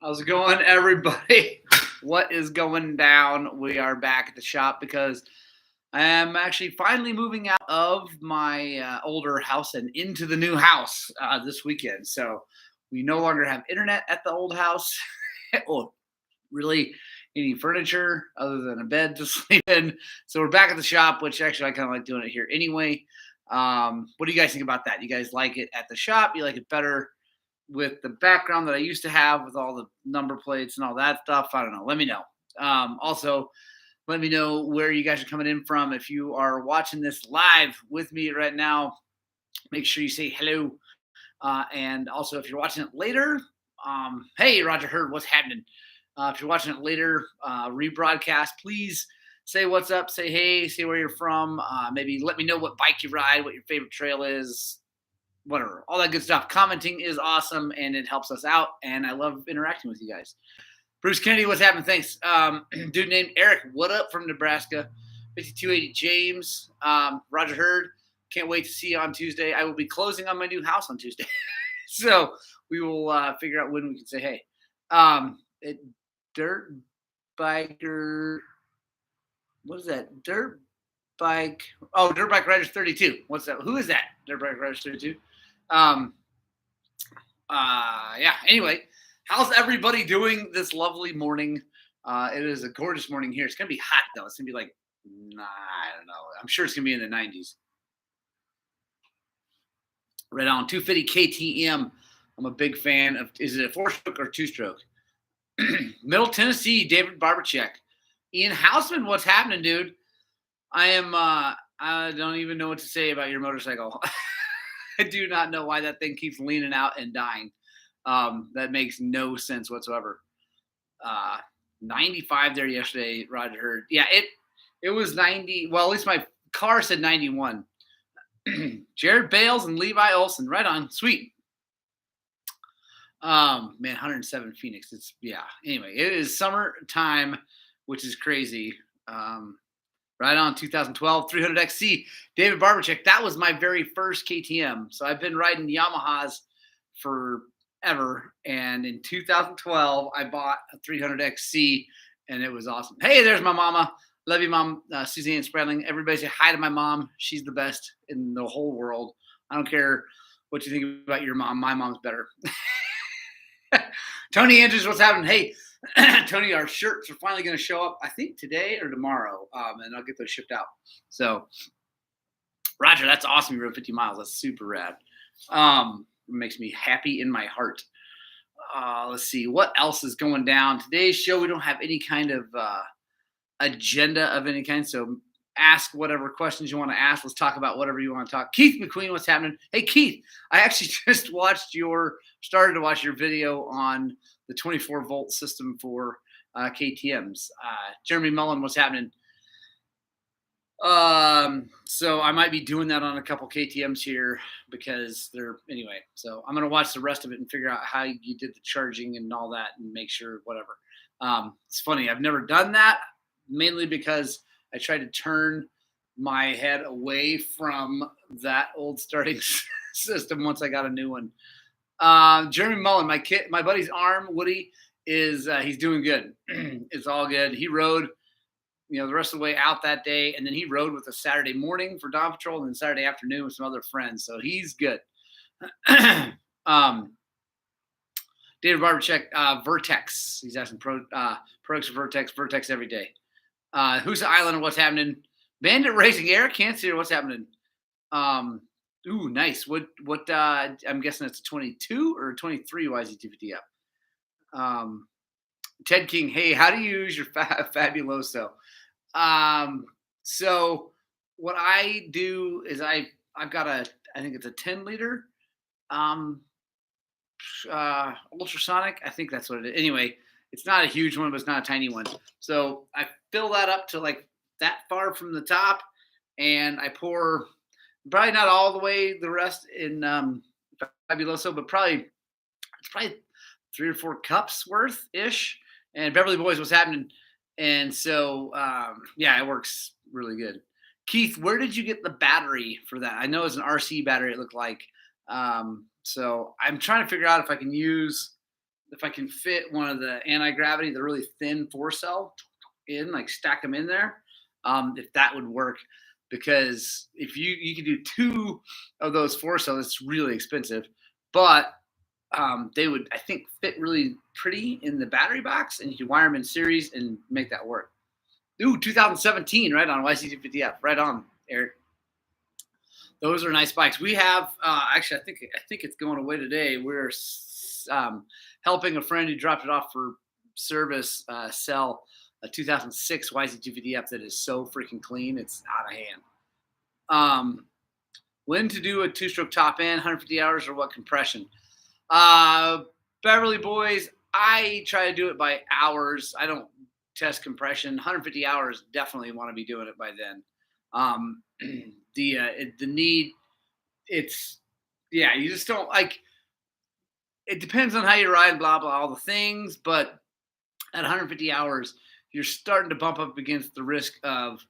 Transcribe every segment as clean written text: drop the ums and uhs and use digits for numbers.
How's it going, everybody? What is going down? We are back at the shop because I am actually finally moving out of my older house and into the new house this weekend. So we no longer have internet at the old house, or really any furniture other than a bed to sleep in. So we're back at the shop, which actually I kind of like doing it here anyway. What do you guys think about that? You guys like it at the shop? You like it better with the background that I used to have with all the number plates and all that stuff? I don't know. Let me know. Also, let me know where you guys are coming in from. If you are watching this live with me right now, make sure you say hello. And also, if you're watching it later, hey, Roger Hurd, what's happening? If you're watching it later, rebroadcast, please say what's up, say hey, say where you're from. Maybe let me know what bike you ride, what your favorite trail is, whatever, all that good stuff. Commenting is awesome and it helps us out. And I love interacting with you guys. Bruce Kennedy, what's happening? Thanks. Dude named Eric, what up from Nebraska? 5280 James, Roger Hurd. Can't wait to see you on Tuesday. I will be closing on my new house on Tuesday. So we will figure out when we can say hey. Dirt Biker, what is that? Dirt Bike. Oh, Dirt Bike Riders 32. What's that? Who is that? Dirt Bike Riders 32. Yeah. Anyway, how's everybody doing this lovely morning? It is a gorgeous morning here. It's gonna be hot though. It's gonna be like, I don't know. I'm sure it's gonna be in the 90s. Right on. 250 KTM. I'm a big fan of. Is it a 4-stroke or 2-stroke? Middle Tennessee, David Barbercheck. Ian Houseman, what's happening, dude? I don't even know what to say about your motorcycle. I do not know why that thing keeps leaning out and dying. That makes no sense whatsoever. 95 there yesterday, Roger Hurd. Yeah, it was 90. Well, at least my car said 91. Jared Bales and Levi Olson. Right on. Sweet. Man, 107 Phoenix. It's Anyway, it is summertime, which is crazy. Right on. 2012 300XC. David Barbercheck. That was my very first KTM. So I've been riding Yamahas forever. And in 2012, I bought a 300XC, and it was awesome. Hey, there's my mama. Love you, Mom. Suzanne Spradling. Everybody say hi to my mom. She's the best in the whole world. I don't care what you think about your mom. My mom's better. Tony Andrews, what's happening? Hey, Tony, our shirts are finally going to show up, I think today or tomorrow, and I'll get those shipped out. So, Roger, that's awesome. You rode 50 miles. That's super rad. It makes me happy in my heart. Let's see. What else is going down? Today's show, we don't have any kind of agenda of any kind, so ask whatever questions you want to ask. Let's talk about whatever you want to talk. Keith McQueen, what's happening? Hey, Keith, I actually just started to watch your video on the 24-volt system for KTMs. Jeremy Mullen, what's happening? So I might be doing that on a couple KTMs here because anyway. So I'm going to watch the rest of it and figure out how you did the charging and all that and make sure whatever. It's funny. I've never done that, mainly because I tried to turn my head away from that old starting system once I got a new one. Jeremy Mullen, my buddy's arm, Woody, is he's doing good. It's all good. He rode, the rest of the way out that day, and then he rode with us Saturday morning for Dawn Patrol, and then Saturday afternoon with some other friends. So he's good. David Barbercheck, Vertex. He's asking products for Vertex every day. Who's the Island? What's happening? Bandit Racing, Eric Cancer, what's happening? Ooh, nice. What I'm guessing it's a 22 or 23 YZ250 up. Ted King, hey, how do you use your Fabuloso? So what I do is I've got I think it's a 10 liter ultrasonic. I think that's what it is. Anyway, it's not a huge one, but it's not a tiny one. So I fill that up to like that far from the top, and I pour probably not all the way the rest in Fabuloso, but it's probably 3 or 4 cups worth ish. And Beverly Boys, what's happening? And so it works really good. Keith, where did you get the battery for that? I know it's an RC battery, it looked like. So I'm trying to figure out if I can use if I can fit one of the anti-gravity, the really thin 4 cell in, like stack them in there, if that would work. Because if you can do 2 of those 4 cells, it's really expensive, but they would, I think, fit really pretty in the battery box, and you can wire them in series and make that work. Ooh, 2017, right on YC250F, right on, Eric. Those are nice bikes. We have actually, I think it's going away today. We're helping a friend who dropped it off for service sell a 2006 YZ250F that is so freaking clean, it's out of hand. When to do a 2-stroke top end, 150 hours, or what compression? Beverly Boys, I try to do it by hours. I don't test compression. 150 hours, definitely want to be doing it by then. The need, it's, yeah, you just don't like, it depends on how you ride, blah, blah, all the things, but at 150 hours, you're starting to bump up against the risk of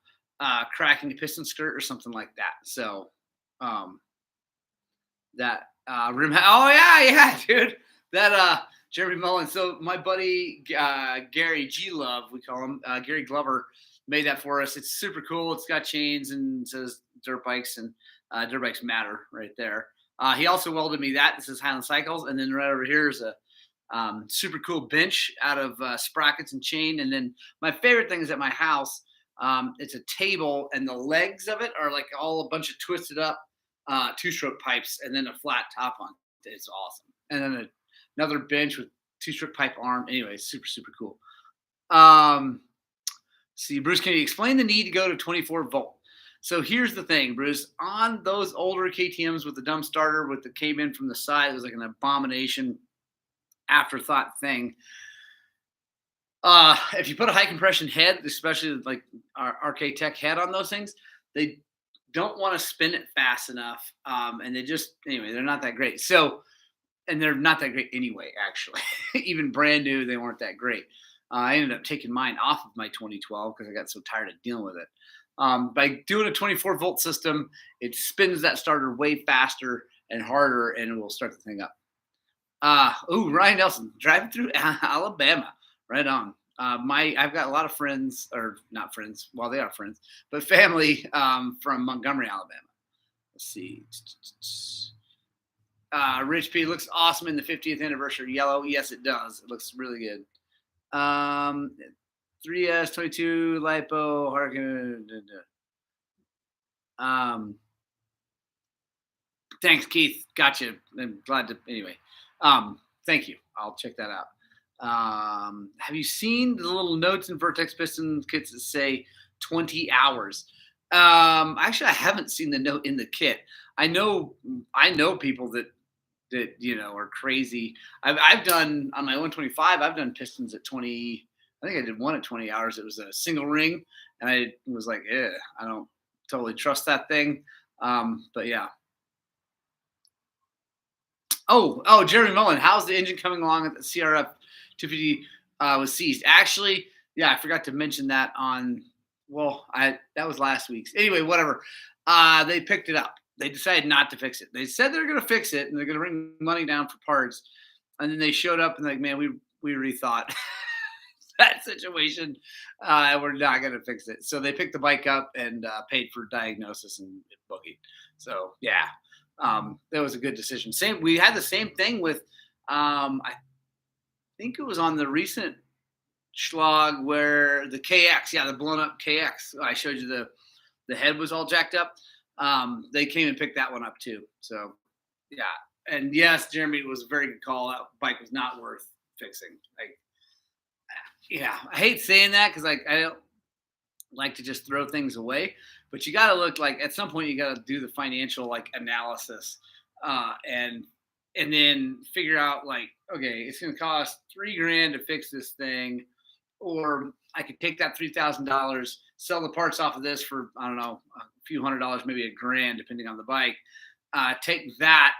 cracking a piston skirt or something like that. So that rim, oh yeah, dude, that Jeremy Mullen. So my buddy Gary G Love, we call him, Gary Glover, made that for us. It's super cool. It's got chains and says dirt bikes, and dirt bikes matter right there. He also welded me that. This is Highland Cycles, and then right over here is a super cool bench out of sprockets and chain. And then my favorite thing is at my house, it's a table, and the legs of it are like all a bunch of twisted up 2-stroke pipes, and then a flat top on it. It's awesome. And then another bench with 2-stroke pipe arm. Anyway, super, super cool. See, Bruce, can you explain the need to go to 24 volt? So here's the thing, Bruce. On those older KTMs with the dumb starter with the came in from the side, it was like an abomination afterthought thing. If you put a high compression head, especially like our RK Tech head on those things, they don't want to spin it fast enough. And they just, anyway, they're not that great. So, and they're not that great anyway, actually. Even brand new, they weren't that great. I ended up taking mine off of my 2012 because I got so tired of dealing with it. By doing a 24 volt system, it spins that starter way faster and harder, and it will start the thing up. Ryan Nelson, driving through Alabama. Right on. I've got a lot of friends, or not friends, well, they are friends, but family from Montgomery, Alabama. Let's see. Rich P looks awesome in the 50th anniversary yellow. Yes, it does. It looks really good. 3S 22 lipo Harkin. Thanks, Keith. Gotcha. I'm glad to. Anyway, thank you. I'll check that out. Have you seen the little notes in Vertex piston kits that say 20 hours? Actually, I haven't seen the note in the kit. I know people that are crazy. I've done on my 125. I've done pistons at 20. I think I did one at 20 hours. It was a single ring, and I was like, I don't totally trust that thing. But yeah. Oh, Jeremy Mullen, how's the engine coming along at the CRF 250 was seized? Actually, yeah, I forgot to mention that that was last week's. Anyway, whatever. They picked it up. They decided not to fix it. They said they're going to fix it and they're going to bring money down for parts. And then they showed up and like, man, we rethought that situation. We're not going to fix it. So they picked the bike up and paid for diagnosis and it boogied. So yeah, that was a good decision. We had the same thing with, I think it was on the recent Schlag where the KX, the blown up KX, I showed you the head was all jacked up. They came and picked that one up too. So yeah. And yes, Jeremy, it was a very good call. That bike was not worth fixing. I hate saying that because I don't like to just throw things away, but you got to look like at some point you got to do the financial analysis and then figure out okay, it's going to cost $3,000 to fix this thing, or I could take that $3,000, sell the parts off of this for, I don't know, a few $100, maybe $1,000, depending on the bike. Take that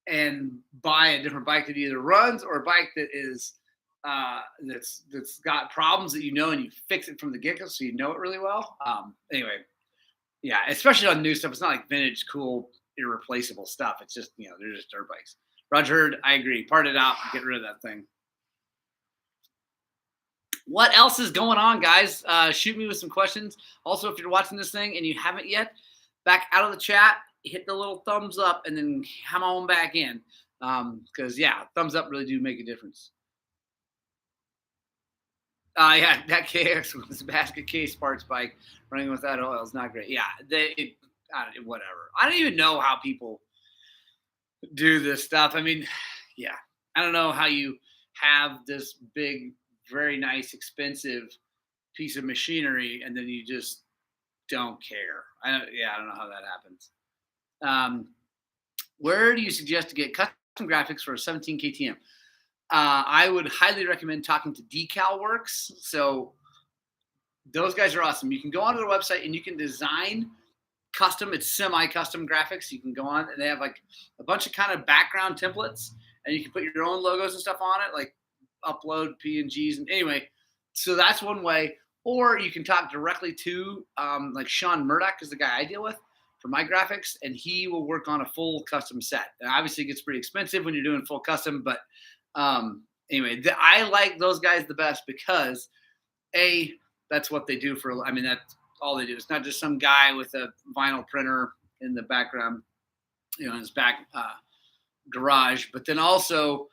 and buy a different bike that either runs or a bike that is that's got problems that and you fix it from the get-go so you know it really well. Anyway, yeah, especially on new stuff. It's not like vintage, cool, irreplaceable stuff. It's just, they're just dirt bikes. Roger Hurd, I agree. Part it out and get rid of that thing. What else is going on, guys? Shoot me with some questions. Also, if you're watching this thing and you haven't yet, back out of the chat, hit the little thumbs up, and then come on back in. Because yeah, thumbs up really do make a difference. Yeah, that KX was a basket case parts bike running without oil is not great. Yeah, whatever. I don't even know how people do this stuff. I mean, yeah, I don't know how you have this big, very nice, expensive piece of machinery and then you just don't care. I don't know how that happens. Where do you suggest to get custom graphics for a 17 KTM? I would highly recommend talking to Decal Works. So those guys are awesome. You can go onto their website and you can design custom. It's semi-custom graphics. You can go on and they have like a bunch of kind of background templates, and you can put your own logos and stuff on it, like upload PNGs. And anyway, so that's one way. Or you can talk directly to like Sean Murdoch is the guy I deal with for my graphics, and he will work on a full custom set. And obviously it gets pretty expensive when you're doing full custom, but anyway, I like those guys the best because that's what they do for, I mean, that's all they do. It's not just some guy with a vinyl printer in the background, in his back garage, but then also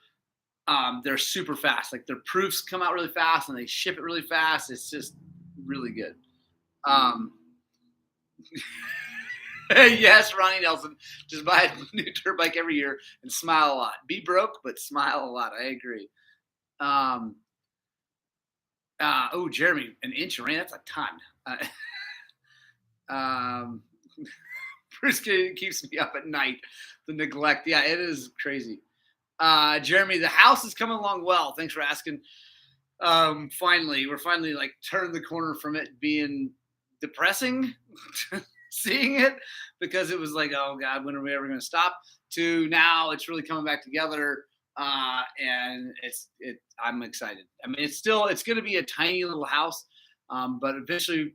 they're super fast. Like their proofs come out really fast and they ship it really fast. It's just really good. Yes, Ronnie Nelson, just buy a new dirt bike every year and smile a lot. Be broke, but smile a lot. I agree. Jeremy, an inch of rain, that's a ton. Bruce keeps me up at night. The neglect. Yeah, it is crazy. Jeremy, the house is coming along well. Thanks for asking. We're finally like turned the corner from it being depressing, seeing it, because it was like, oh God, when are we ever going to stop? To now it's really coming back together. And I'm excited. I mean, it's going to be a tiny little house. But eventually,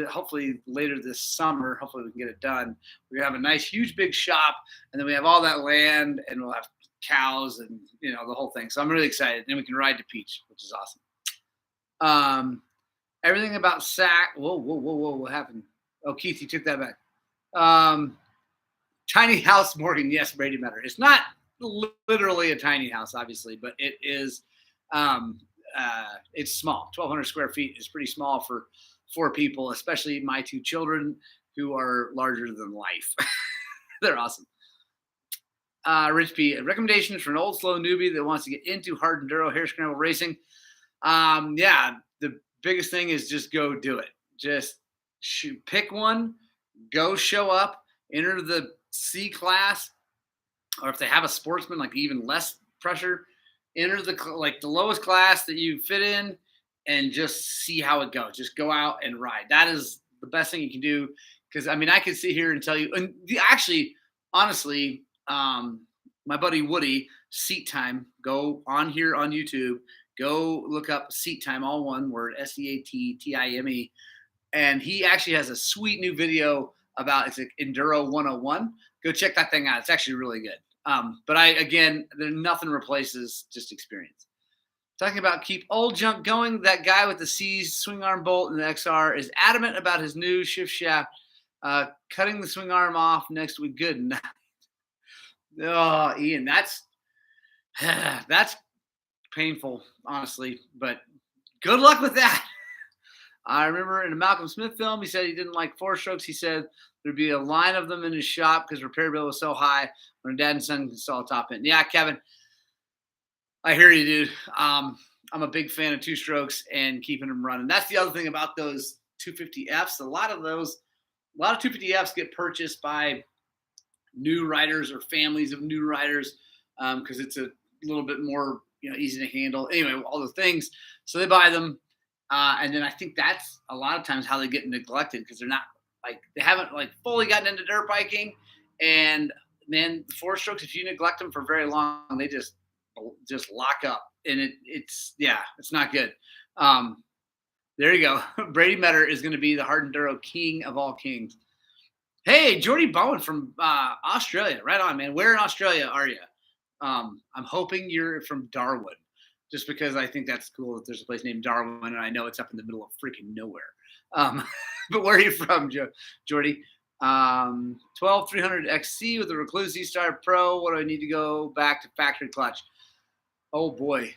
hopefully later this summer, hopefully we can get it done. We're gonna have a nice, huge, big shop, and then we have all that land, and we'll have cows and the whole thing. So I'm really excited. And then we can ride to Peach, which is awesome. Everything about Sac. Whoa! What happened? Oh, Keith, you took that back. Tiny house, Morgan. Yes, Brady Matter. It's not literally a tiny house, obviously, but it is. It's small. 1,200 square feet is pretty small for 4 people, especially my 2 children who are larger than life. They're awesome. Rich P, recommendations for an old slow newbie that wants to get into hard enduro hair scramble racing. The biggest thing is just go do it. Just pick one, go show up, enter the C class, or if they have a sportsman, like even less pressure, enter the lowest class that you fit in and just see how it goes. Just go out and ride. That is the best thing you can do. Because, I mean, I could sit here and tell you, and honestly, my buddy Woody, Seat Time, go on here on YouTube, go look up Seat Time, all one word, SEATTIME. And he actually has a sweet new video about, it's like Enduro 101. Go check that thing out. It's actually really good. But nothing replaces just experience. Talking about keep old junk going, that guy with the C's swing arm bolt and the XR is adamant about his new shift shaft. Cutting the swing arm off next week. Good night. Oh, Ian, that's painful, honestly. But good luck with that. I remember in a Malcolm Smith film, he said he didn't like 4-strokes. He said there'd be a line of them in his shop because repair bill was so high when dad and son installed top end. Yeah, Kevin, I hear you, dude. I'm a big fan of 2-strokes and keeping them running. That's the other thing about those 250Fs. A lot of 250Fs get purchased by new riders or families of new riders because it's a little bit more easy to handle. Anyway, all the things. So they buy them. And then I think that's a lot of times how they get neglected because they haven't fully gotten into dirt biking. And man, the 4-strokes, if you neglect them for very long, they just lock up, and it's not good. There you go. Brady Metter is going to be the hard enduro king of all kings. Hey, Jordy Bowen from Australia. Right on, man. Where in Australia are you? I'm hoping you're from Darwin. just because I think that's cool that there's a place named Darwin, and I know it's up in the middle of freaking nowhere. But where are you from, Jordy? 12300 XC with a Recluse Z-Star Pro. What do I need to go back to factory clutch? Oh boy,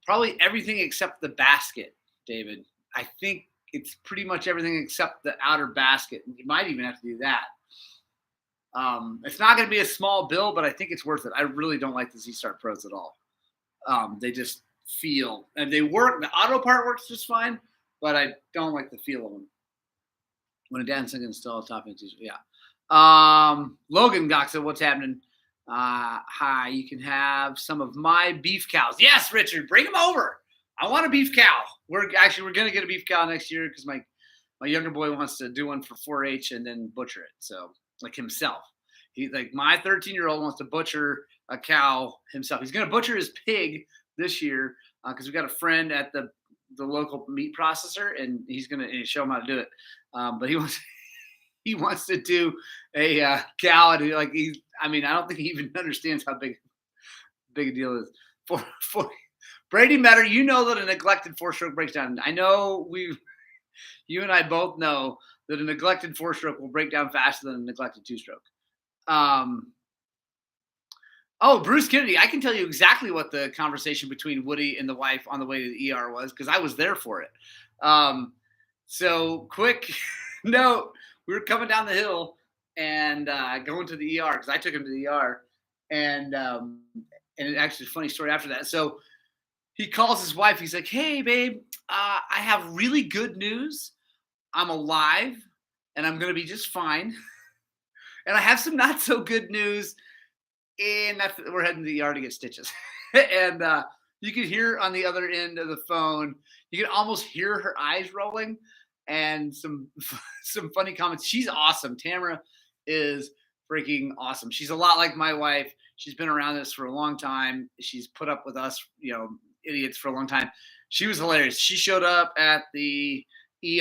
probably everything except the basket, David. I think it's pretty much everything except the outer basket. You might even have to do that. It's not going to be a small bill, but I think it's worth it. I really don't like the Z-Star Pros at all. They just feel, and they work. The auto part works just fine, but I don't like the feel of them. When a dance can install a top end, yeah. Logan Goxa, what's happening? Hi, you can have some of my beef cows. Yes, Richard, bring them over. I want a beef cow. We're going to get a beef cow next year because my younger boy wants to do one for 4-H and then butcher it. So like himself, my 13-year-old wants to butcher a cow himself. He's going to butcher his pig this year because we got a friend at the local meat processor, and he's going to show him how to do it. But he wants to do a cow, and I don't think he even understands how big a deal it is. For Brady Metter, you know that a neglected 4-stroke breaks down. I know you and I both know that a neglected 4-stroke will break down faster than a neglected 2-stroke. Bruce Kennedy, I can tell you exactly what the conversation between Woody and the wife on the way to the ER was because I was there for it. So quick note, we were coming down the hill and going to the ER because I took him to the ER. And actually, a funny story after that. So he calls his wife. He's like, hey, babe, I have really good news. I'm alive and I'm going to be just fine. And I have some not so good news. And we're heading to the ER to get stitches. And you could hear on the other end of the phone, you could almost hear her eyes rolling and some funny comments. She's awesome. Tamara is freaking awesome. She's a lot like my wife. She's been around this for a long time. She's put up with us, idiots for a long time. She was hilarious. She showed up at the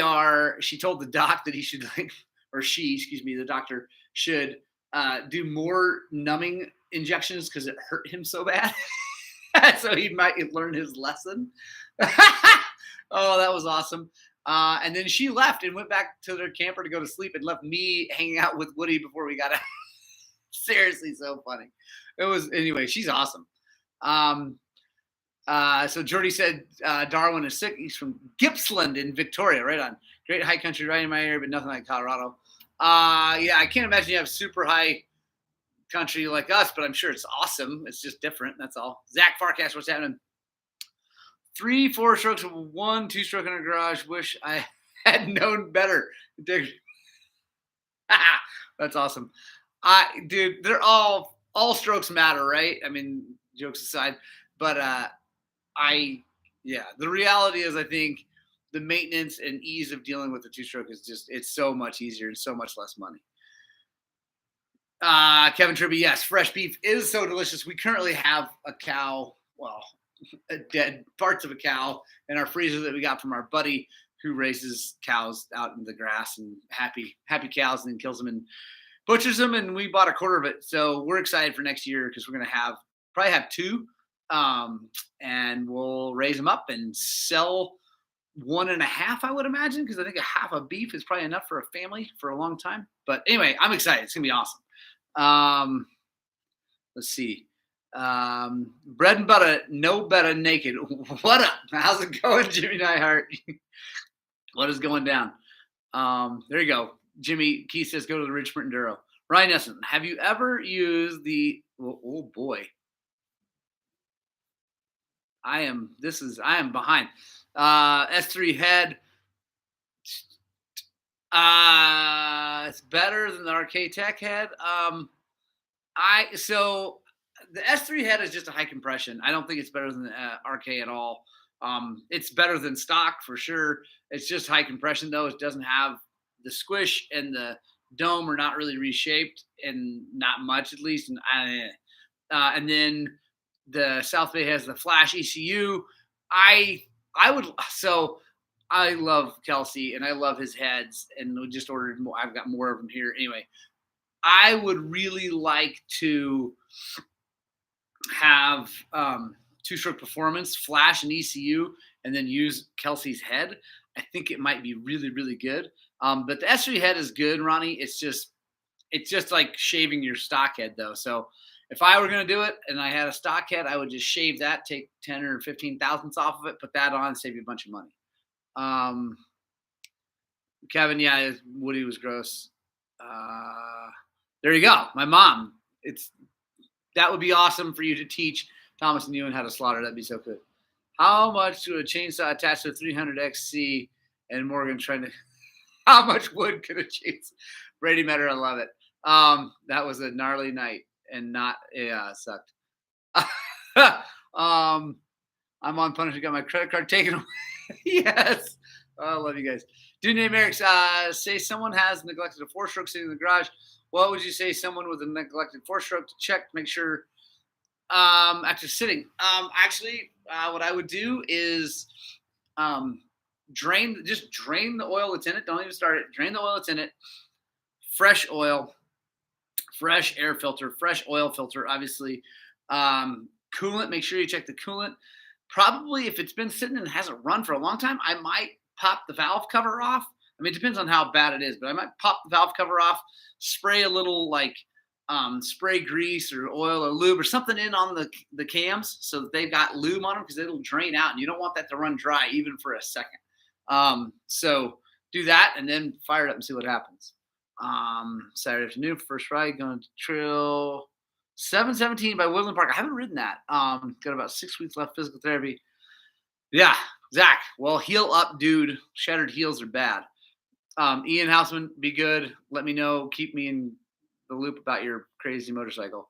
ER. She told the doc that he should the doctor should do more numbing injections because it hurt him so bad. So he might learn his lesson. Oh, that was awesome. And then she left and went back to their camper to go to sleep and left me hanging out with Woody before we got out. Seriously, so funny. Anyway, she's awesome. So Jordy said Darwin is sick. He's from Gippsland in Victoria, right on. Great high country right in my area, but nothing like Colorado. Yeah, I can't imagine you have super high country like us, but I'm sure it's awesome. It's just different. That's all. Zach Farcast, what's happening? 3 4-strokes with 1 2-stroke in our garage. Wish I had known better. That's awesome. Dude, they're all strokes matter, right? I mean, jokes aside, but the reality is I think the maintenance and ease of dealing with the 2-stroke is it's so much easier and so much less money. Kevin Tribby, yes, fresh beef is so delicious. We currently have a cow, dead parts of a cow in our freezer that we got from our buddy who raises cows out in the grass and happy cows and then kills them and butchers them. And we bought a quarter of it. So we're excited for next year because we're going to probably have 2 and we'll raise them up and sell 1.5, I would imagine, because I think a half of beef is probably enough for a family for a long time. But anyway, I'm excited. It's going to be awesome. Let's see. Bread and butter, no better naked. What up? How's it going, Jimmy Nyhart? What is going down? There you go. Jimmy Keith says go to the Ridge Sprint Enduro. Ryan Essen, have you ever used the oh boy. I am behind. S3 head. It's better than the RK Tech head. So the S3 head is just a high compression. I don't think it's better than the RK at all. It's better than stock for sure. It's just high compression though. It doesn't have the squish, and the dome are not really reshaped, and not much at least. And then the South Bay has the Flash ECU. I love Kelsey and I love his heads, and we just ordered more. I've got more of them here. Anyway, I would really like to have two-stroke performance, flash and ECU, and then use Kelsey's head, I think it might be really, really good. But the S3 head is good, Ronnie. It's just like shaving your stock head, though. So if I were going to do it and I had a stock head, I would just shave that, take 10 or 15 thousandths off of it, put that on, save you a bunch of money. Kevin, yeah, Woody was gross. There you go. My mom. That would be awesome for you to teach Thomas and Ewan how to slaughter. That'd be so good. How much to a chainsaw attached to a 300XC and Morgan trying to? How much wood could a chainsaw? Brady Metter, I love it. That was a gnarly night and it sucked. I'm on punishment. Got my credit card taken away. Yes. I love you guys. Dude named Eric, say someone has neglected a 4-stroke sitting in the garage. What would you say someone with a neglected 4-stroke to check to make sure after sitting? What I would do is drain the oil that's in it. Don't even start it. Drain the oil that's in it. Fresh oil, fresh air filter, fresh oil filter, obviously. Coolant, make sure you check the coolant. Probably if it's been sitting and hasn't run for a long time, I might pop the valve cover off. I mean, it depends on how bad it is, but I might pop the valve cover off, spray a little spray grease or oil or lube or something in on the cams so that they've got lube on them because it'll drain out and you don't want that to run dry even for a second. So do that and then fire it up and see what happens. Saturday afternoon, first ride, going to trail 717 by Woodland Park. I haven't ridden that. Got about 6 weeks left physical therapy. Yeah, Zach. Well, heel up, dude. Shattered heels are bad. Ian Houseman, be good. Let me know. Keep me in the loop about your crazy motorcycle.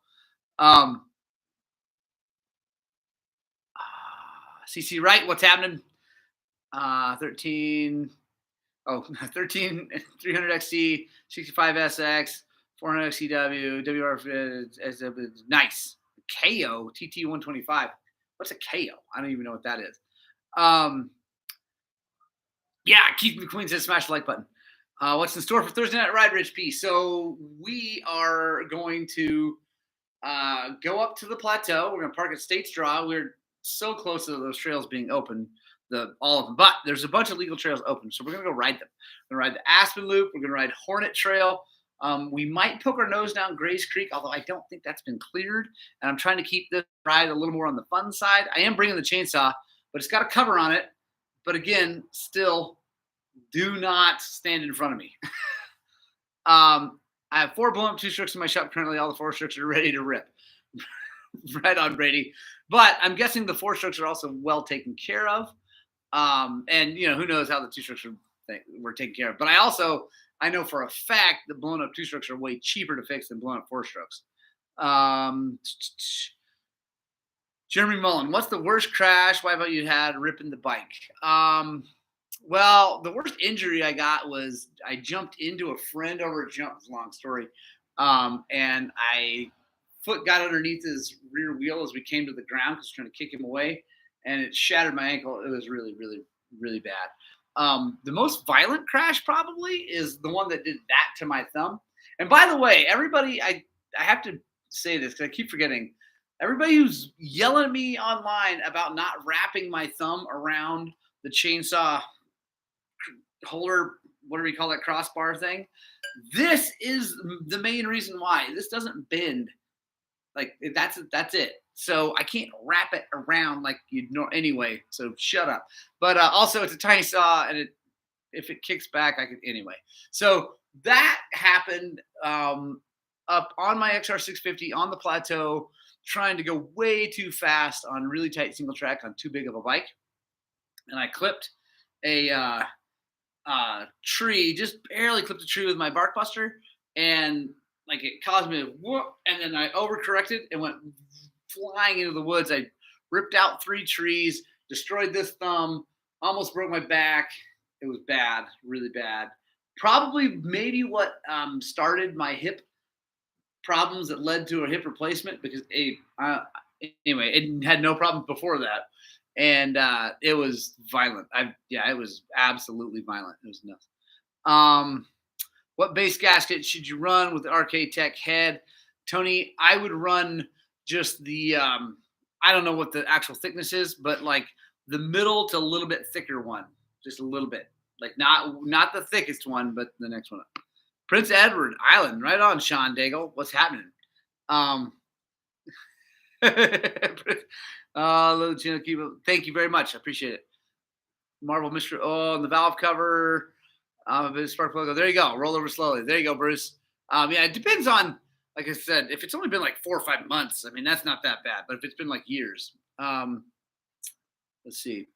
CC Wright, what's happening? 13 300XC, 65SX, 400XCW, WR, nice. KO, TT125. What's a KO? I don't even know what that is. Yeah, Keith McQueen says smash the like button. What's in store for Thursday Night Ride, Rich P? So we are going to go up to the plateau. We're going to park at States Draw. We're so close to those trails being open, all of them. But there's a bunch of legal trails open, so we're going to go ride them. We're going to ride the Aspen Loop. We're going to ride Hornet Trail. We might poke our nose down Grays Creek, although I don't think that's been cleared. And I'm trying to keep this ride a little more on the fun side. I am bringing the chainsaw, but it's got a cover on it. But again, still, do not stand in front of me. I have 4 blown up 2-strokes in my shop currently. All the 4-strokes are ready to rip. Right on, Brady. But I'm guessing the 4-strokes are also well taken care of. And, who knows how the 2-strokes were taken care of. But I know for a fact that blown up 2-strokes are way cheaper to fix than blown up 4-strokes. Jeremy Mullen, what's the worst crash? Why about you had ripping the bike? Well, the worst injury I got was I jumped into a friend over a jump. It's a long story. And foot got underneath his rear wheel as we came to the ground because trying to kick him away. And it shattered my ankle. It was really, really, really bad. The most violent crash probably is the one that did that to my thumb. And by the way, everybody, I have to say this because I keep forgetting. Everybody who's yelling at me online about not wrapping my thumb around the chainsaw holder, what do we call that crossbar thing? This is the main reason why. This doesn't bend. Like, that's it. So I can't wrap it around like you'd know anyway. So shut up. But also, it's a tiny saw, and if it kicks back, I could anyway. So that happened up on my XR650 on the plateau, trying to go way too fast on really tight single track on too big of a bike. And I clipped a tree, just barely clipped a tree with my bark buster. And like it caused me to whoop. And then I overcorrected and went flying into the woods. I ripped out 3 trees, destroyed this thumb, almost broke my back. It was bad, really bad. Probably maybe what started my hip problems that led to a hip replacement because anyway, it had no problems before that. And it was violent. It was absolutely violent. It was nuts. What base gasket should you run with the RK Tech head? Tony, I would run just the I don't know what the actual thickness is, but like the middle to a little bit thicker one, just a little bit, like not the thickest one, but the next one up. Prince Edward Island, right on, Sean Daigle. What's happening? Um, thank you very much. I appreciate it. Marvel Mystery. Oh, and the valve cover. A bit of spark plug. There you go. Roll over slowly. There you go, Bruce. Yeah, it depends on, like I said, if it's only been like 4 or 5 months, I mean, that's not that bad. But if it's been like years, let's see.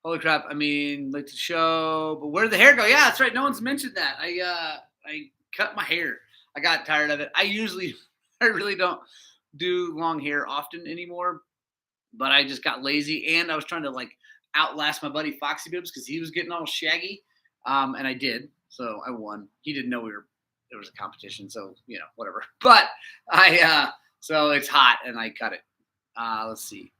Holy crap! I mean, like to show, but where did the hair go? Yeah, that's right. No one's mentioned that. I cut my hair. I got tired of it. I really don't do long hair often anymore, but I just got lazy and I was trying to like outlast my buddy Foxy Boobs because he was getting all shaggy, and I did. So I won. He didn't know there was a competition, so whatever. But so it's hot and I cut it. Let's see.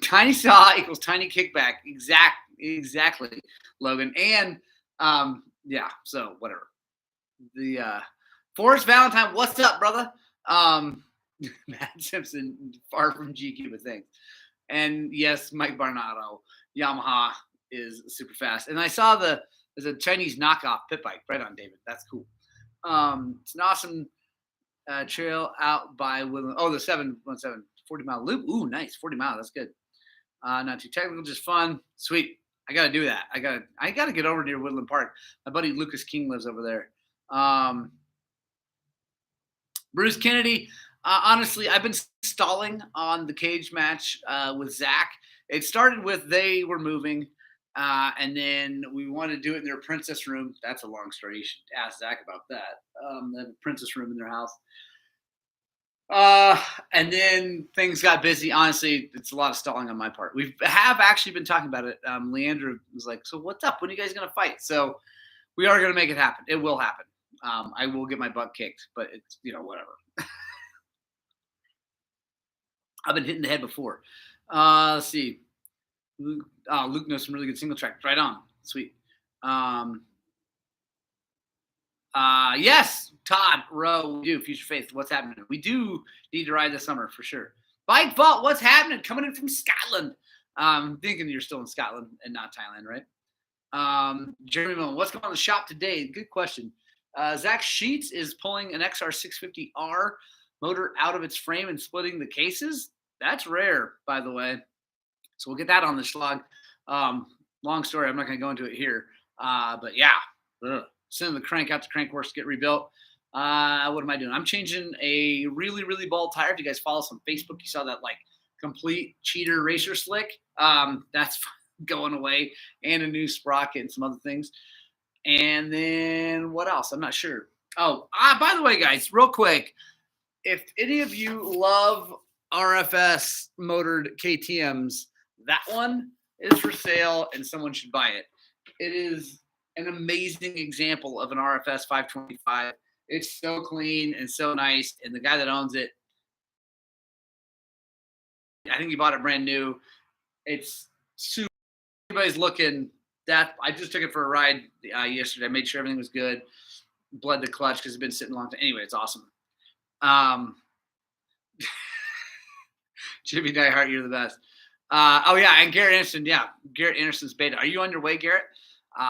Tiny saw equals tiny kickback. Exactly, Logan. And yeah, so whatever. The Forrest Valentine, what's up, brother? Matt Simpson, far from GQ, but thanks. And yes, Mike Barnato, Yamaha is super fast. And I saw there's a Chinese knockoff pit bike. Right on, David. That's cool. It's an awesome trail out by Woodland. Oh, the 717 40-mile loop. Ooh, nice. 40 miles. That's good. Not too technical, just fun. Sweet. I got to do that. I got to get over near Woodland Park. My buddy Lucas King lives over there. Bruce Kennedy. Honestly, I've been stalling on the cage match with Zach. It started with they were moving, and then we wanted to do it in their princess room. That's a long story. You should ask Zach about that. They have a princess room in their house. And then things got busy. Honestly, it's a lot of stalling on my part. We have actually been talking about it. Leandra was like, so what's up? When are you guys going to fight? So we are going to make it happen. It will happen. I will get my butt kicked, but it's, whatever. I've been hit in the head before. Let's see. Luke knows some really good single track. Right on. Sweet. Yes, Todd, Rowe, we do. Future Faith, what's happening? We do need to ride this summer for sure. Bike Vault, what's happening? Coming in from Scotland. Thinking you're still in Scotland and not Thailand, right? Jeremy Millen, what's going on in the shop today? Good question. Zach Sheets is pulling an XR650R motor out of its frame and splitting the cases. That's rare, by the way. So we'll get that on the slog. Long story. I'm not going to go into it here. But yeah, sending the crank out to Crankworks to get rebuilt. What am I doing? I'm changing a really, really bald tire. If you guys follow us on Facebook, you saw that like complete cheater racer slick. That's going away, and a new sprocket and some other things. And then what else? I'm not sure. Oh, by the way, guys, real quick, if any of you love RFS motored KTMs, that one is for sale and someone should buy it. It is an amazing example of an RFS 525. It's so clean and so nice. And the guy that owns it, I think he bought it brand new. It's super. Everybody's looking. That I just took it for a ride yesterday. I made sure everything was good. Bled the clutch because it's been sitting a long time. Anyway, it's awesome. Jimmy Diehart, you're the best. Oh yeah, and Garrett Anderson. Yeah, Garrett Anderson's beta. Are you on your way, Garrett? If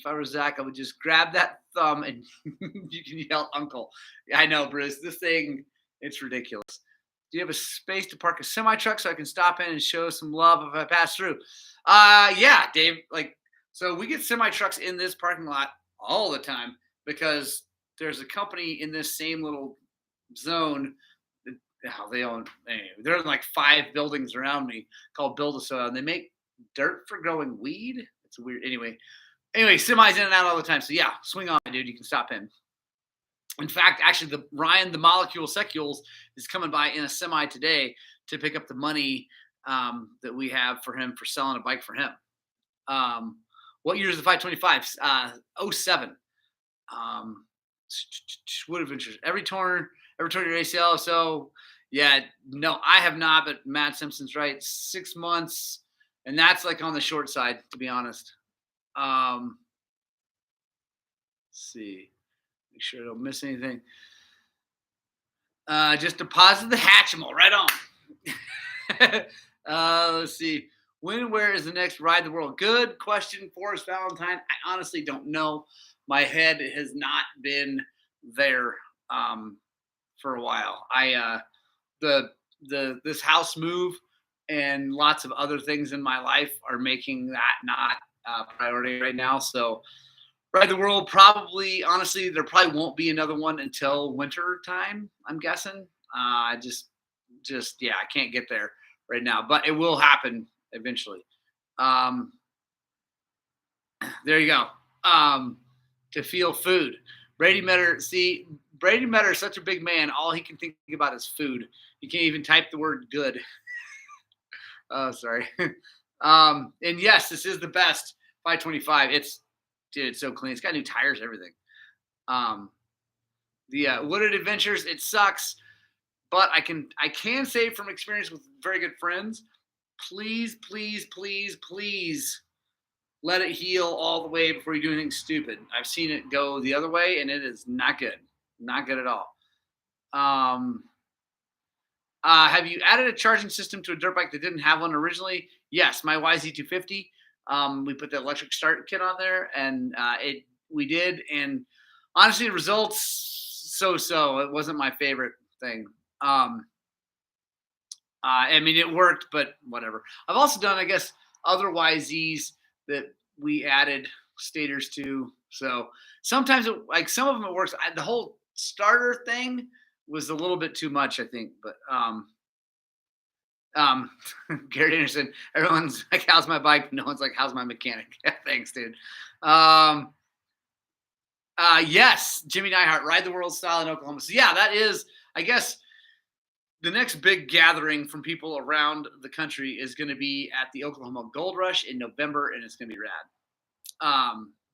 I were Zach, I would just grab that thumb and you can yell "Uncle." Yeah, I know, Bruce. This thing, it's ridiculous. Do you have a space to park a semi truck so I can stop in and show some love if I pass through? Yeah, Dave. So we get semi trucks in this parking lot all the time because there's a company in this same little zone. They own. Anyway, they're in like 5 buildings around me called Build-A-Soil, and they make dirt for growing weed. It's weird. Anyway, semis in and out all the time. So yeah, swing on, dude. You can stop in. In fact, actually, Ryan, the Molecule Secules, is coming by in a semi today to pick up the money that we have for him for selling a bike for him. What year is the 525? 07. Wood Adventures. Every torn your ACL. So yeah, no, I have not, but Matt Simpson's right. 6 months. And that's like on the short side, to be honest. Let's see. Make sure I don't miss anything. Just deposit the Hatchimal right on. Let's see. When and where is the next Ride the World? Good question, Forrest Valentine. I honestly don't know. My head has not been there um, for a while. The this house move and lots of other things in my life are making that not priority right now. So Ride the World probably, honestly, there probably won't be another one until winter time. I'm guessing. Just yeah, I can't get there right now, but it will happen eventually. Um, there you go. To feel food. Brady Metter, see, Brady Metter is such a big man. All he can think about is food. He can't even type the word good. Oh, sorry. And yes, this is the best 525. Dude, it's so clean. It's got new tires, everything. Um, the Wooded Adventures, it sucks, but I can say from experience with very good friends, please, please, please, please let it heal all the way before you do anything stupid. I've seen it go the other way, and it is not good. Not good at all. Um, have you added a charging system to a dirt bike that didn't have one originally? Yes, my YZ250. We put the electric start kit on there, and it we did, and honestly, the results so. It wasn't my favorite thing. Um, I mean, it worked, but whatever. I've also done, I guess, other YZs that we added stators to. So sometimes, like some of them, it works. The whole starter thing was a little bit too much, I think. But um, Garrett Anderson, everyone's like, "How's my bike?" No one's like, "How's my mechanic?" Thanks, dude. Um, yes, Jimmy Neihart, Ride the World style in Oklahoma. So yeah, that is, I guess, the next big gathering from people around the country is going to be at the Oklahoma Gold Rush in November, and it's going to be rad.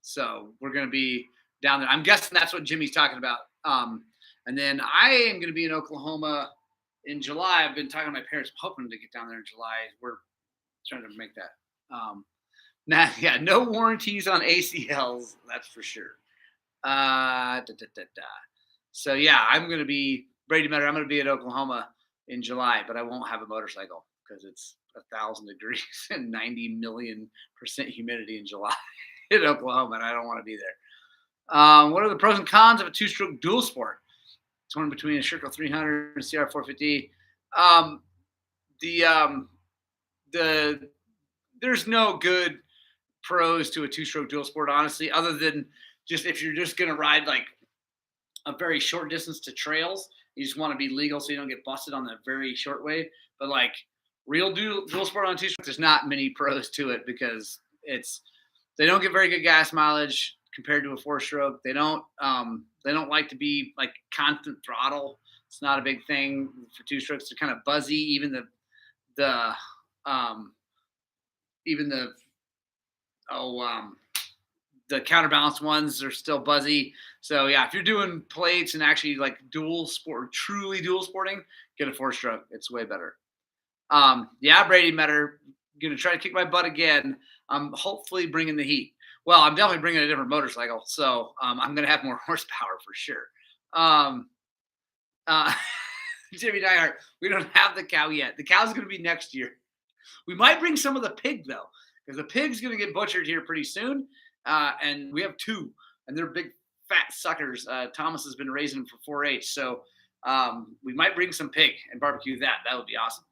So we're going to be down there. I'm guessing that's what Jimmy's talking about. And then I am going to be in Oklahoma in July. I've been talking to my parents, hoping to get down there in July. We're trying to make that. Now, yeah, no warranties on ACLs. That's for sure. Da, da, da, da. So yeah, I'm going to be Brady Metter. I'm going to be in Oklahoma in July, but I won't have a motorcycle because it's 1,000 degrees and 90 million% humidity in July in Oklahoma, and I don't want to be there. What are the pros and cons of a two-stroke dual sport? Torn between a Sherco 300 and CR 450. The the There's no good pros to a two-stroke dual sport, honestly, other than just if you're just going to ride like a very short distance to trails. You just want to be legal so you don't get busted on the very short way. But like real dual sport on two strokes, there's not many pros to it because they don't get very good gas mileage compared to a four stroke. They don't like to be like constant throttle. It's not a big thing for two strokes. They're kind of buzzy. The um, even the the counterbalanced ones are still buzzy. So yeah, if you're doing plates and actually like dual sport, truly dual sporting, get a four stroke. It's way better. Yeah, Brady Metter, gonna try to kick my butt again. I'm hopefully bringing the heat. Well, I'm definitely bringing a different motorcycle, so I'm gonna have more horsepower for sure. Um, uh, Jimmy Diehard, we don't have the cow yet. The cow's gonna be next year. We might bring some of the pig though, because the pig's gonna get butchered here pretty soon. And we have two, and they're big fat suckers. Thomas has been raising them for 4-H, so we might bring some pig and barbecue that. That would be awesome.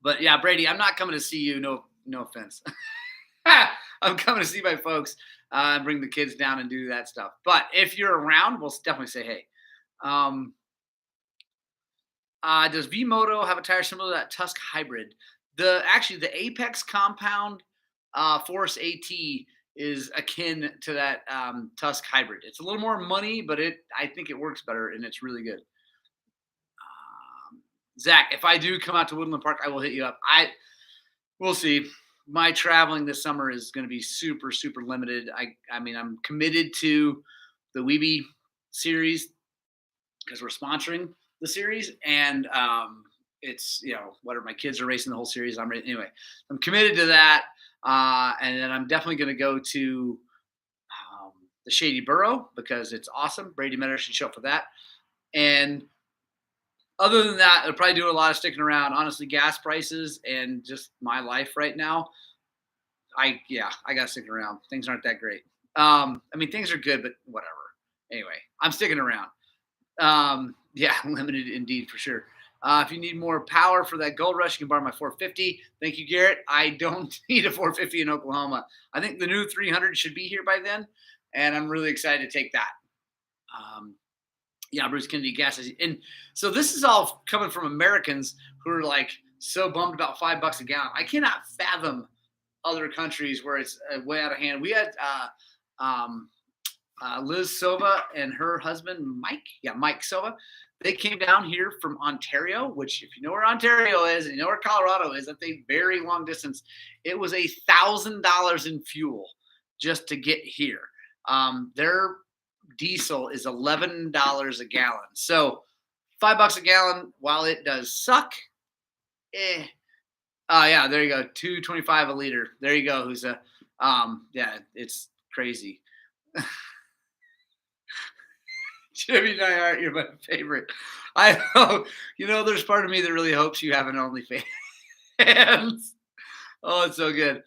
But yeah, Brady, I'm not coming to see you. No offense. I'm coming to see my folks and bring the kids down and do that stuff. But if you're around, we'll definitely say hey. Does V-Moto have a tire similar to that Tusk hybrid? The Apex compound Force AT is akin to that Tusk hybrid. It's a little more money, but I think it works better and it's really good. Zach, if I do come out to Woodland Park, I will hit you up. We'll see. My traveling this summer is going to be super, super limited. I mean, I'm committed to the Weeby series because we're sponsoring the series, and it's whatever. My kids are racing the whole series. Anyway. I'm committed to that, and then I'm definitely going to go to the Shady Burrow because it's awesome. Brady Miller should show up for that. And other than that, I'll probably do a lot of sticking around. Honestly, gas prices and just my life right now, I gotta stick around. Things aren't that great. I mean, things are good, but whatever. Anyway, I'm sticking around. Yeah, limited indeed for sure. If you need more power for that gold rush, you can borrow my 450. Thank you, Garrett. I don't need a 450 in Oklahoma. I think the new 300 should be here by then, and I'm really excited to take that. Yeah, Bruce Kennedy gas. And so this is all coming from Americans who are like so bummed about $5 a gallon. I cannot fathom other countries where it's way out of hand. We had Liz Sova and her husband, Mike Sova. They came down here from Ontario, which if you know where Ontario is and you know where Colorado is, that's a very long distance. It was $1,000 in fuel just to get here. Their diesel is $11 a gallon. So $5 a gallon, while it does suck, yeah, there you go. $2.25 a liter. There you go. Who's a yeah, it's crazy. Jimmy Nyhart, you're my favorite. I know, there's part of me that really hopes you have an OnlyFans. Oh, it's so good.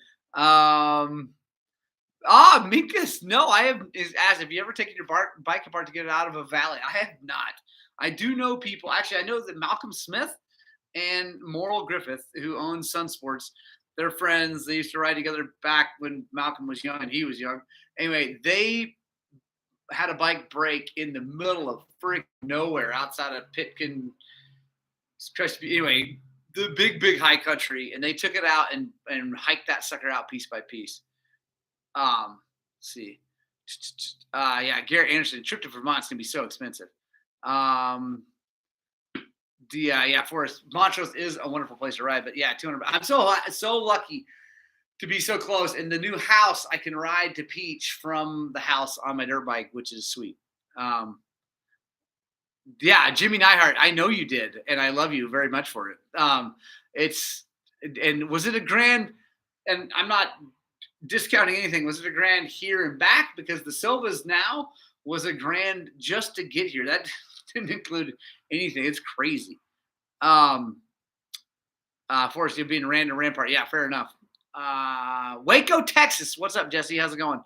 Minkus, no, I have asked, have you ever taken your bike apart to get it out of a valley? I have not. I do know people. Actually, I know that Malcolm Smith and Moral Griffith, who owns Sun Sports, they're friends. They used to ride together back when Malcolm was young and he was young. Anyway, they had a bike break in the middle of freaking nowhere outside of Pitkin. Anyway, the big high country, and they took it out and hiked that sucker out piece by piece. Let's see. Yeah, Garrett Anderson, trip to Vermont's gonna be so expensive. Forest Montrose is a wonderful place to ride, but yeah, 200. I'm so lucky to be so close. In the new house, I can ride to Peach from the house on my dirt bike, which is sweet. Yeah, Jimmy Nyhart, I know you did, and I love you very much for it. Was it a grand? And I'm not discounting anything. Was it a grand here and back? Because the Silvas now was a grand just to get here. That didn't include anything. It's crazy. Forrest, you being Random Rampart. Yeah, fair enough. Waco, Texas. What's up, Jesse? How's it going?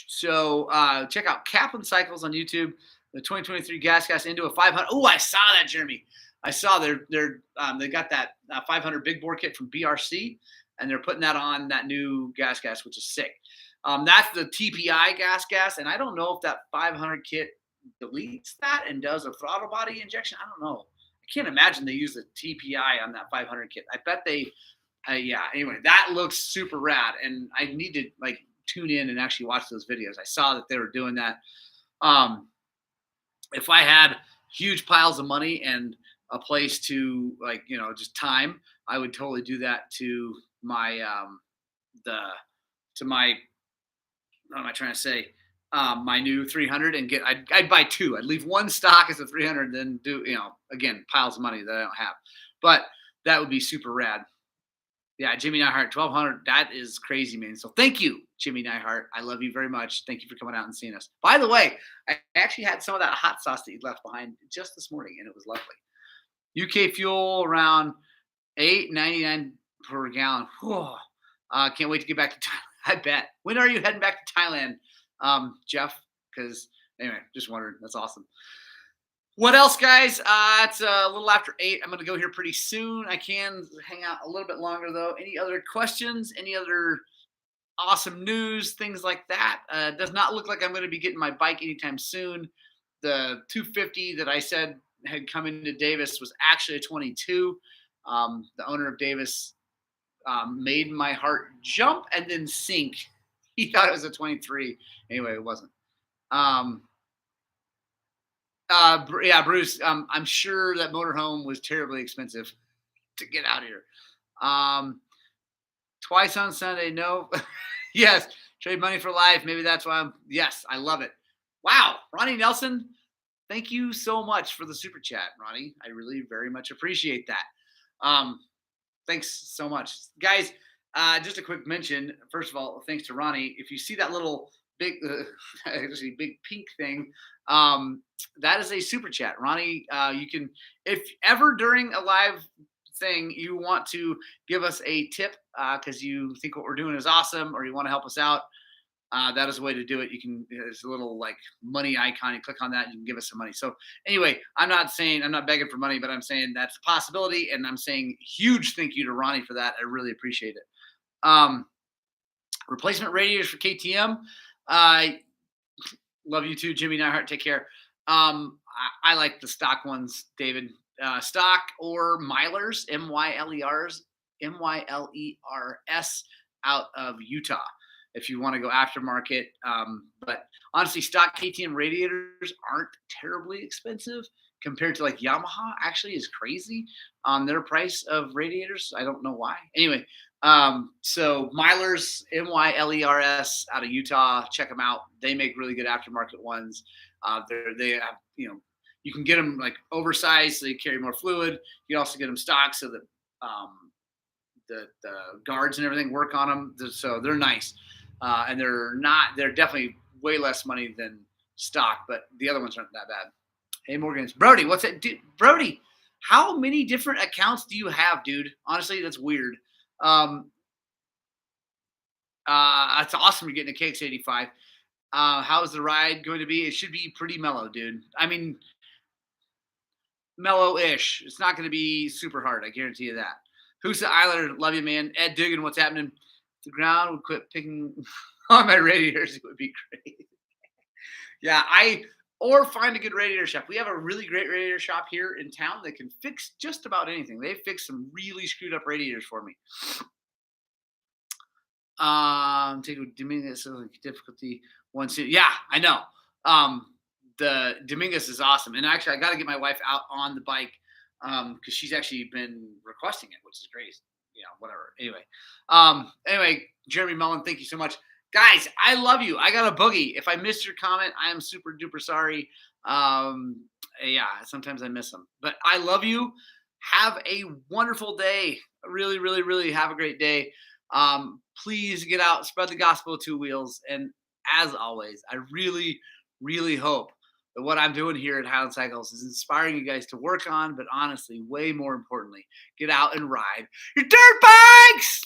So check out Kaplan Cycles on YouTube. The 2023 Gas into a 500. Oh, I saw that, Jeremy. I saw they got that 500 big bore kit from BRC, and they're putting that on that new gas, which is sick. That's the TPI gas, and I don't know if that 500 kit deletes that and does a throttle body injection. I don't know. I can't imagine they use a TPI on that 500 kit. I bet they, yeah. Anyway, that looks super rad, and I need to tune in and actually watch those videos. I saw that they were doing that. If I had huge piles of money and a place to just time, I would totally do that to my what am I trying to say? My new 300 and I'd buy two. I'd leave one stock as a 300, then do, again, piles of money that I don't have. But that would be super rad. Yeah, Jimmy Nyhart, 1,200. That is crazy, man. So thank you, Jimmy Nyhart. I love you very much. Thank you for coming out and seeing us. By the way, I actually had some of that hot sauce that you left behind just this morning, and it was lovely. UK fuel around $8.99 per gallon. Whew. Can't wait to get back to Thailand. I bet. When are you heading back to Thailand, Jeff? Because anyway, just wondering. That's awesome. What else, guys? It's a little after 8. I'm going to go here pretty soon. I can hang out a little bit longer, though. Any other questions? Any other awesome news? Things like that? Does not look like I'm going to be getting my bike anytime soon. The 250 that I said had come into Davis was actually a 22. The owner of Davis made my heart jump and then sink. He thought it was a 23. Anyway, it wasn't. Yeah, Bruce, I'm sure that motorhome was terribly expensive to get out here. Twice on Sunday, no. Yes, trade money for life. Maybe that's why yes, I love it. Wow, Ronnie Nelson, thank you so much for the super chat, Ronnie. I really very much appreciate that. Thanks so much. Guys, Just a quick mention. First of all, thanks to Ronnie. If you see that little big, actually big pink thing, that is a super chat. Ronnie, you can, if ever during a live thing you want to give us a tip because you think what we're doing is awesome or you want to help us out, that is a way to do it. You can, there's a little like money icon. You click on that, and you can give us some money. So anyway, I'm not begging for money, but I'm saying that's a possibility. And I'm saying huge thank you to Ronnie for that. I really appreciate it. Um, Replacement radiators for KTM. I love you too, Jimmy Nyhart. Take care. I like the stock ones, David. Stock or Milers, Mylers out of Utah. If you want to go aftermarket, but honestly, stock KTM radiators aren't terribly expensive compared to like Yamaha. Actually, is crazy on their price of radiators. I don't know why. Anyway, so Milers, Mylers out of Utah. Check them out. They make really good aftermarket ones. They have, you can get them like oversized so they carry more fluid. You can also get them stock so that the guards and everything work on them. So they're nice. And they're definitely way less money than stock, but the other ones aren't that bad. Hey, Morgan's Brody, what's it? Dude, Brody, how many different accounts do you have, dude? Honestly, that's weird. It's awesome you're getting a KX85. How's the ride going to be? It should be pretty mellow, dude. I mean, mellow-ish. It's not going to be super hard. I guarantee you that. Who's the Islander? Love you, man. Ed Dugan, what's happening? The ground would quit picking on my radiators. It would be great. Yeah, or find a good radiator shop. We have a really great radiator shop here in town that can fix just about anything. They fixed some really screwed up radiators for me. Take Dominguez difficulty one suit. Yeah, I know. The Dominguez is awesome, and actually, I got to get my wife out on the bike because she's actually been requesting it, which is great. Whatever. Anyway, Jeremy Mullen, thank you so much. Guys, I love you. I got a boogie. If I missed your comment, I am super duper sorry. Yeah, sometimes I miss them. But I love you. Have a wonderful day. Really, really, really have a great day. Please get out, spread the gospel of two wheels. And as always, I really, really hope that what I'm doing here at Highland Cycles is inspiring you guys to work on, but honestly, way more importantly, get out and ride your dirt bikes!